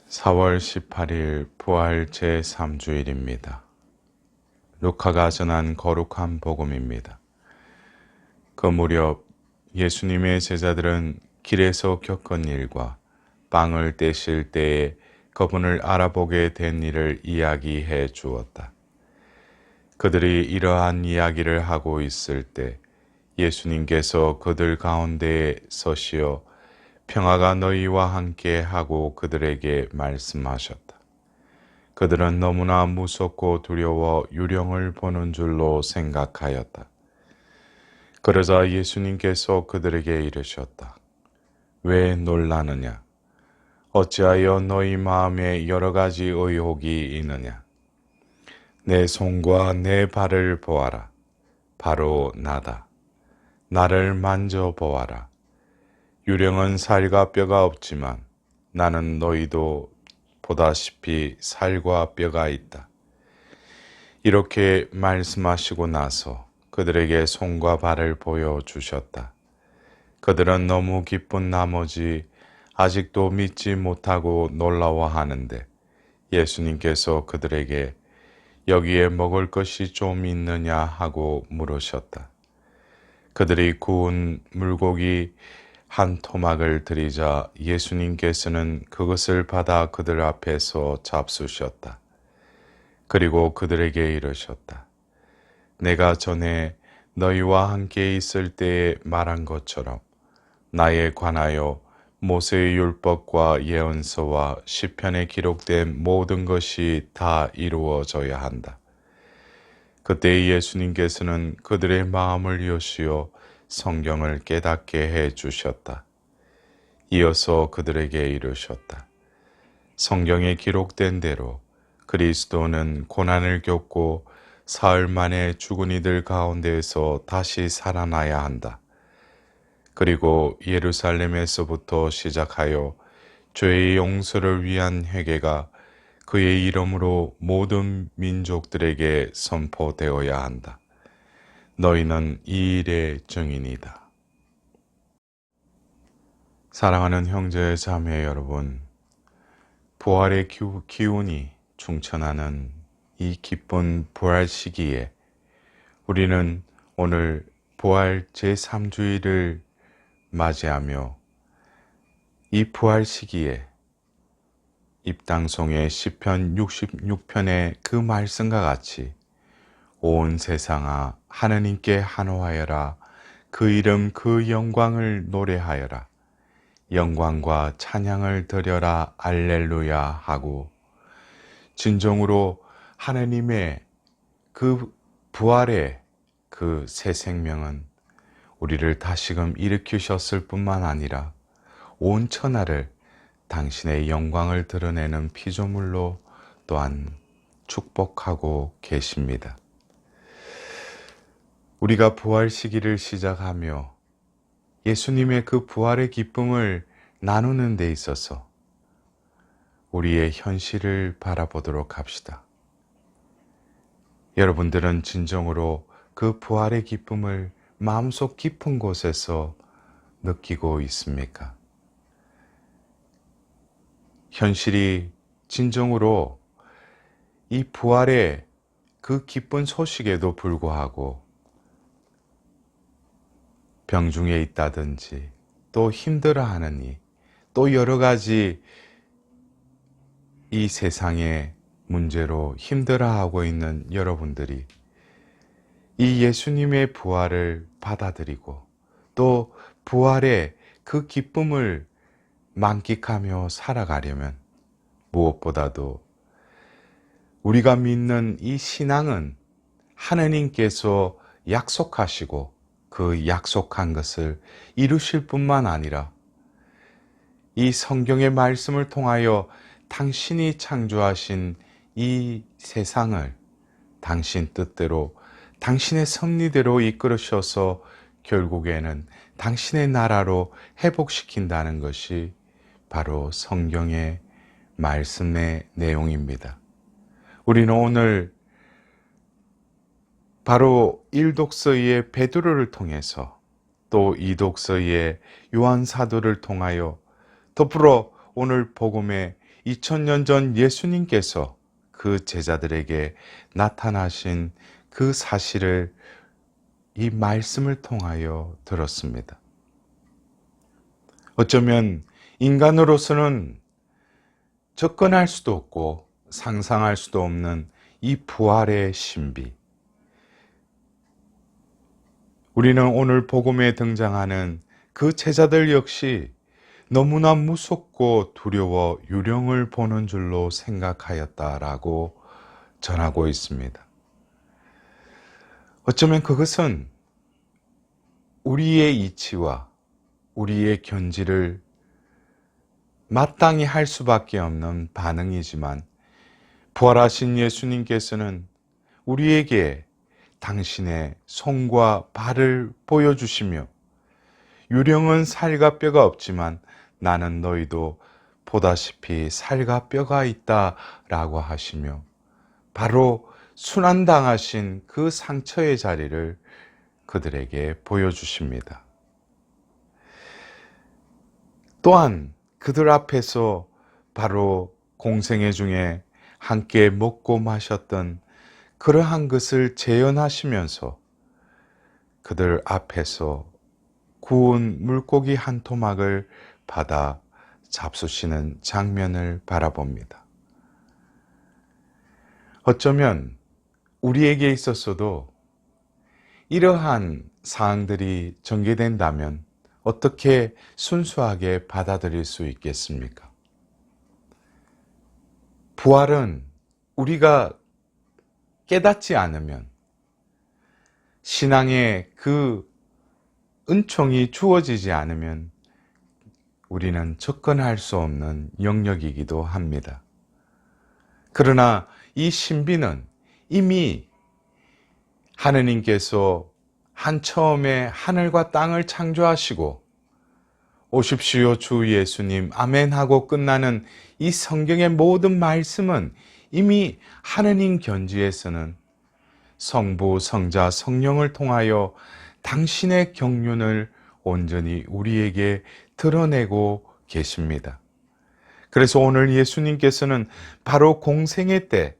4월 18일 부활 제3주일입니다. 루카가 전한 거룩한 복음입니다. 그 무렵 예수님의 제자들은 길에서 겪은 일과 빵을 떼실 때에 그분을 알아보게 된 일을 이야기해 주었다. 그들이 이러한 이야기를 하고 있을 때 예수님께서 그들 가운데에 서시어 평화가 너희와 함께 하고 그들에게 말씀하셨다. 그들은 너무나 무섭고 두려워 유령을 보는 줄로 생각하였다. 그러자 예수님께서 그들에게 이르셨다. 왜 놀라느냐? 어찌하여 너희 마음에 여러 가지 의혹이 있느냐? 내 손과 내 발을 보아라. 바로 나다. 나를 만져보아라. 유령은 살과 뼈가 없지만 나는 너희도 보다시피 살과 뼈가 있다. 이렇게 말씀하시고 나서 그들에게 손과 발을 보여주셨다. 그들은 너무 기쁜 나머지 아직도 믿지 못하고 놀라워하는데 예수님께서 그들에게 여기에 먹을 것이 좀 있느냐 하고 물으셨다. 그들이 구운 물고기 한 토막을 드리자 예수님께서는 그것을 받아 그들 앞에서 잡수셨다. 그리고 그들에게 이르셨다. 내가 전에 너희와 함께 있을 때에 말한 것처럼 나에 관하여 모세의 율법과 예언서와 시편에 기록된 모든 것이 다 이루어져야 한다. 그때 예수님께서는 그들의 마음을 여시어 성경을 깨닫게 해 주셨다. 이어서 그들에게 이르셨다. 성경에 기록된 대로 그리스도는 고난을 겪고 사흘 만에 죽은 이들 가운데에서 다시 살아나야 한다. 그리고 예루살렘에서부터 시작하여 죄의 용서를 위한 회개가 그의 이름으로 모든 민족들에게 선포되어야 한다. 너희는 이 일의 증인이다. 사랑하는 형제 자매 여러분, 부활의 기운이 충천하는 이 기쁜 부활 시기에 우리는 오늘 부활 제3주일을 맞이하며 이 부활 시기에 입당송의 시편 66편의 그 말씀과 같이 온 세상아 하느님께 한호하여라. 그 이름 그 영광을 노래하여라. 영광과 찬양을 드려라. 알렐루야 하고 진정으로 하느님의 그 부활의 그 새 생명은 우리를 다시금 일으키셨을 뿐만 아니라 온 천하를 당신의 영광을 드러내는 피조물로 또한 축복하고 계십니다. 우리가 부활 시기를 시작하며 예수님의 그 부활의 기쁨을 나누는 데 있어서 우리의 현실을 바라보도록 합시다. 여러분들은 진정으로 그 부활의 기쁨을 마음속 깊은 곳에서 느끼고 있습니까? 현실이 진정으로 이 부활의 그 기쁜 소식에도 불구하고 병중에 있다든지 또 힘들어하느니 또 여러 가지 이 세상의 문제로 힘들어하고 있는 여러분들이 이 예수님의 부활을 받아들이고 또 부활의 그 기쁨을 만끽하며 살아가려면 무엇보다도 우리가 믿는 이 신앙은 하느님께서 약속하시고 그 약속한 것을 이루실 뿐만 아니라 이 성경의 말씀을 통하여 당신이 창조하신 이 세상을 당신 뜻대로 당신의 섭리대로 이끌으셔서 결국에는 당신의 나라로 회복시킨다는 것이 바로 성경의 말씀의 내용입니다. 우리는 오늘 바로 1독서의 베드로를 통해서 또 2독서의 요한 사도를 통하여 더불어 오늘 복음의 2000년 전 예수님께서 그 제자들에게 나타나신 그 사실을 이 말씀을 통하여 들었습니다. 어쩌면 인간으로서는 접근할 수도 없고 상상할 수도 없는 이 부활의 신비. 우리는 오늘 복음에 등장하는 그 제자들 역시 너무나 무섭고 두려워 유령을 보는 줄로 생각하였다라고 전하고 있습니다. 어쩌면 그것은 우리의 이치와 우리의 견지를 마땅히 할 수밖에 없는 반응이지만 부활하신 예수님께서는 우리에게 당신의 손과 발을 보여주시며 유령은 살과 뼈가 없지만 나는 너희도 보다시피 살과 뼈가 있다라고 하시며 바로 순환당하신 그 상처의 자리를 그들에게 보여주십니다. 또한 그들 앞에서 바로 공생애 중에 함께 먹고 마셨던 그러한 것을 재현하시면서 그들 앞에서 구운 물고기 한 토막을 받아 잡수시는 장면을 바라봅니다. 어쩌면 우리에게 있어서도 이러한 사항들이 전개된다면 어떻게 순수하게 받아들일 수 있겠습니까? 부활은 우리가 깨닫지 않으면 신앙의 그 은총이 주어지지 않으면 우리는 접근할 수 없는 영역이기도 합니다. 그러나 이 신비는 이미 하느님께서 한 처음에 하늘과 땅을 창조하시고 오십시오 주 예수님 아멘 하고 끝나는 이 성경의 모든 말씀은 이미 하느님 견지에서는 성부, 성자, 성령을 통하여 당신의 경륜을 온전히 우리에게 드러내고 계십니다. 그래서 오늘 예수님께서는 바로 공생애 때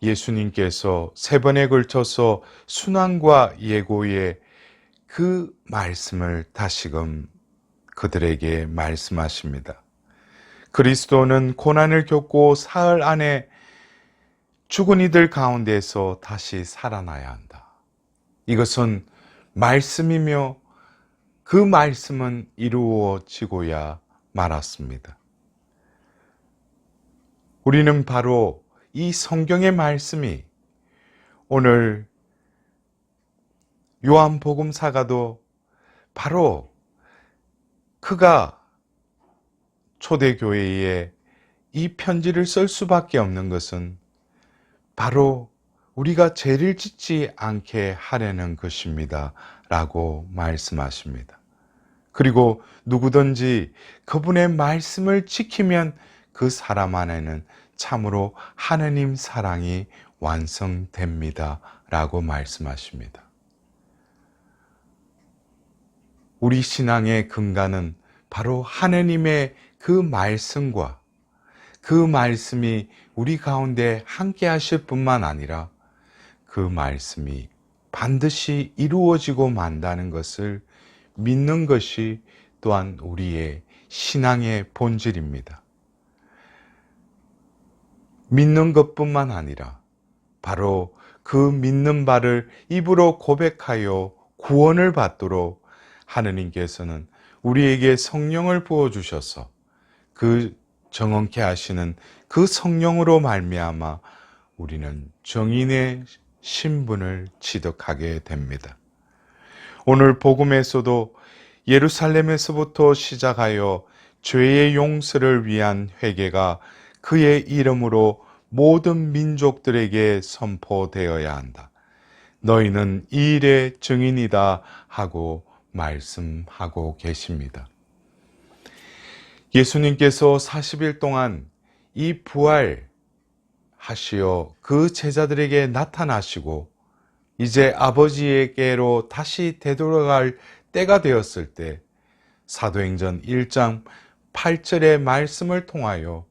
예수님께서 3번에 걸쳐서 순환과 예고의 그 말씀을 다시금 그들에게 말씀하십니다. 그리스도는 고난을 겪고 사흘 안에 죽은 이들 가운데서 다시 살아나야 한다. 이것은 말씀이며 그 말씀은 이루어지고야 말았습니다. 우리는 바로 이 성경의 말씀이 오늘 요한복음사가도 바로 그가 초대교회에 이 편지를 쓸 수밖에 없는 것은 바로 우리가 죄를 짓지 않게 하려는 것입니다. 라고 말씀하십니다. 그리고 누구든지 그분의 말씀을 지키면 그 사람 안에는 참으로 하느님 사랑이 완성됩니다. 라고 말씀하십니다. 우리 신앙의 근간은 바로 하느님의 그 말씀과 그 말씀이 우리 가운데 함께 하실 뿐만 아니라 그 말씀이 반드시 이루어지고 만다는 것을 믿는 것이 또한 우리의 신앙의 본질입니다. 믿는 것뿐만 아니라 바로 그 믿는 바를 입으로 고백하여 구원을 받도록 하느님께서는 우리에게 성령을 부어주셔서 그 정언케 하시는 그 성령으로 말미암아 우리는 정인의 신분을 취득하게 됩니다. 오늘 복음에서도 예루살렘에서부터 시작하여 죄의 용서를 위한 회개가 그의 이름으로 모든 민족들에게 선포되어야 한다. 너희는 이 일의 증인이다 하고 말씀하고 계십니다. 예수님께서 40일 동안 이 부활하시어 그 제자들에게 나타나시고 이제 아버지에게로 다시 되돌아갈 때가 되었을 때 사도행전 1장 8절의 말씀을 통하여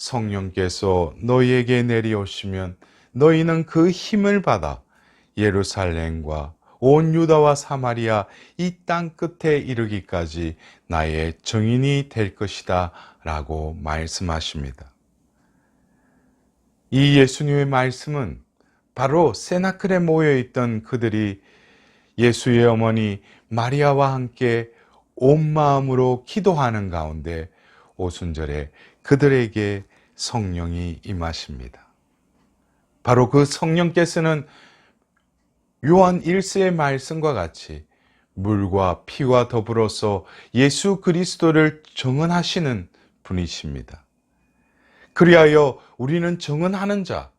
성령께서 너희에게 내려오시면 너희는 그 힘을 받아 예루살렘과 온 유다와 사마리아 이 땅 끝에 이르기까지 나의 증인이 될 것이다 라고 말씀하십니다. 이 예수님의 말씀은 바로 세나클에 모여있던 그들이 예수의 어머니 마리아와 함께 온 마음으로 기도하는 가운데 오순절에 그들에게 성령이 임하십니다. 바로 그 성령께서는 요한 1서의 말씀과 같이 물과 피와 더불어서 예수 그리스도를 증언하시는 분이십니다. 그리하여 우리는 증언하는 자,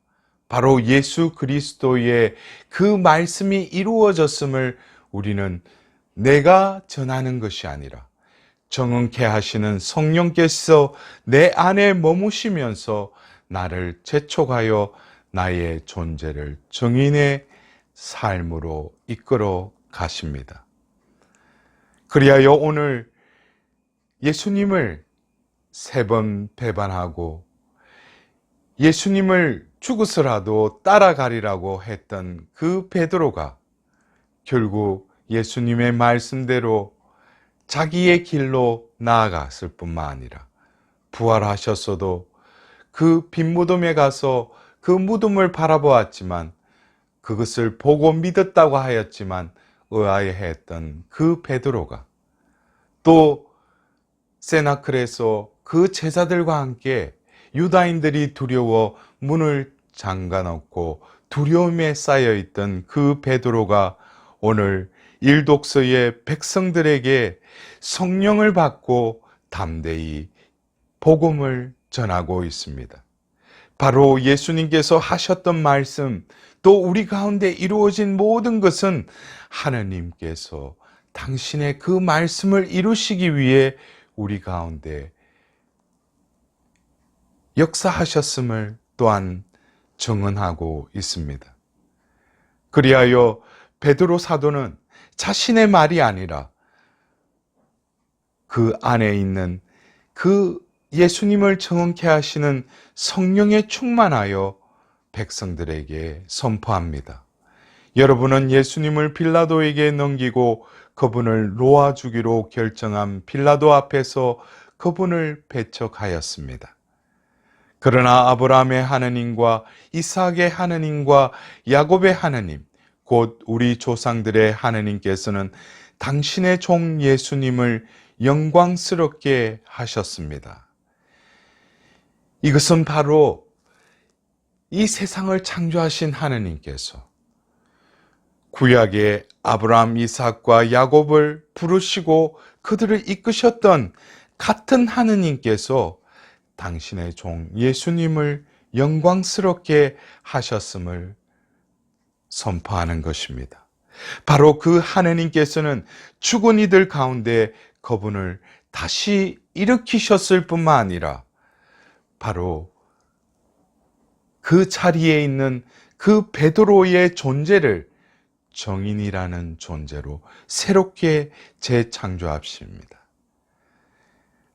바로 예수 그리스도의 그 말씀이 이루어졌음을 우리는 내가 전하는 것이 아니라 정언케 하시는 성령께서 내 안에 머무시면서 나를 재촉하여 나의 존재를 증인의 삶으로 이끌어 가십니다. 그리하여 오늘 예수님을 3번 배반하고 예수님을 죽으서라도 따라가리라고 했던 그 베드로가 결국 예수님의 말씀대로 자기의 길로 나아갔을 뿐만 아니라 부활하셨어도 그 빈 무덤에 가서 그 무덤을 바라보았지만 그것을 보고 믿었다고 하였지만 의아해했던 그 베드로가 또 세나클에서 그 제자들과 함께 유다인들이 두려워 문을 잠가놓고 두려움에 쌓여있던 그 베드로가 오늘 일독서의 백성들에게 성령을 받고 담대히 복음을 전하고 있습니다. 바로 예수님께서 하셨던 말씀, 또 우리 가운데 이루어진 모든 것은 하나님께서 당신의 그 말씀을 이루시기 위해 우리 가운데 역사하셨음을 또한 증언하고 있습니다. 그리하여 베드로 사도는 자신의 말이 아니라 그 안에 있는 그 예수님을 증언케 하시는 성령에 충만하여 백성들에게 선포합니다. 여러분은 예수님을 빌라도에게 넘기고 그분을 놓아 주기로 결정한 빌라도 앞에서 그분을 배척하였습니다. 그러나 아브라함의 하느님과 이삭의 하느님과 야곱의 하느님, 곧 우리 조상들의 하느님께서는 당신의 종 예수님을 영광스럽게 하셨습니다. 이것은 바로 이 세상을 창조하신 하느님께서 구약의 아브라함, 이삭과 야곱을 부르시고 그들을 이끄셨던 같은 하느님께서 당신의 종 예수님을 영광스럽게 하셨음을 선포하는 것입니다. 바로 그 하느님께서는 죽은 이들 가운데 그분을 다시 일으키셨을 뿐만 아니라 바로 그 자리에 있는 그 베드로의 존재를 정인이라는 존재로 새롭게 재창조하십니다.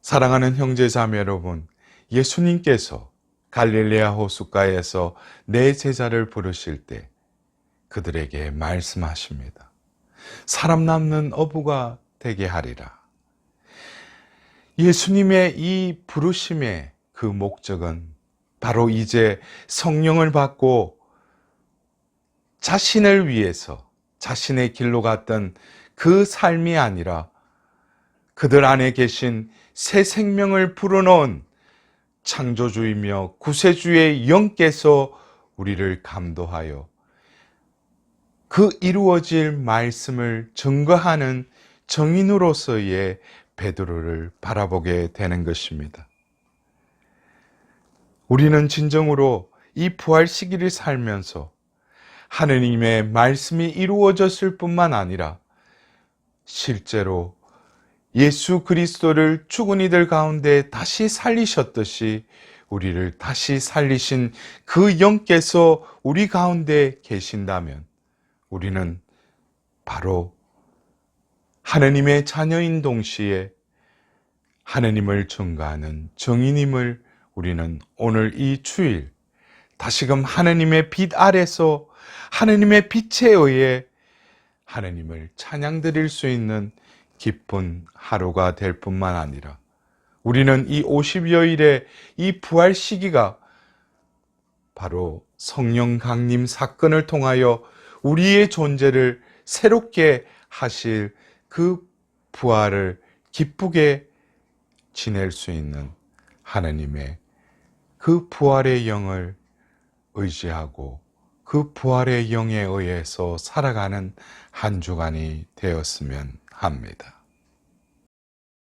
사랑하는 형제자매 여러분, 예수님께서 갈릴레아 호숫가에서 내 제자를 부르실 때 그들에게 말씀하십니다. 사람 낳는 어부가 되게 하리라. 예수님의 이 부르심의 그 목적은 바로 이제 성령을 받고 자신을 위해서 자신의 길로 갔던 그 삶이 아니라 그들 안에 계신 새 생명을 불어넣은 창조주이며 구세주의 영께서 우리를 감도하여 그 이루어질 말씀을 증거하는 정인으로서의 베드로를 바라보게 되는 것입니다. 우리는 진정으로 이 부활 시기를 살면서 하느님의 말씀이 이루어졌을 뿐만 아니라 실제로 예수 그리스도를 죽은 이들 가운데 다시 살리셨듯이 우리를 다시 살리신 그 영께서 우리 가운데 계신다면 우리는 바로 하느님의 자녀인 동시에 하느님을 증거하는 정인임을 우리는 오늘 이 주일 다시금 하느님의 빛 아래서 하느님의 빛에 의해 하느님을 찬양드릴 수 있는 기쁜 하루가 될 뿐만 아니라 우리는 이 50여일의 이 부활 시기가 바로 성령 강림 사건을 통하여 우리의 존재를 새롭게 하실 그 부활을 기쁘게 지낼 수 있는 하느님의 그 부활의 영을 의지하고 그 부활의 영에 의해서 살아가는 한 주간이 되었으면 합니다.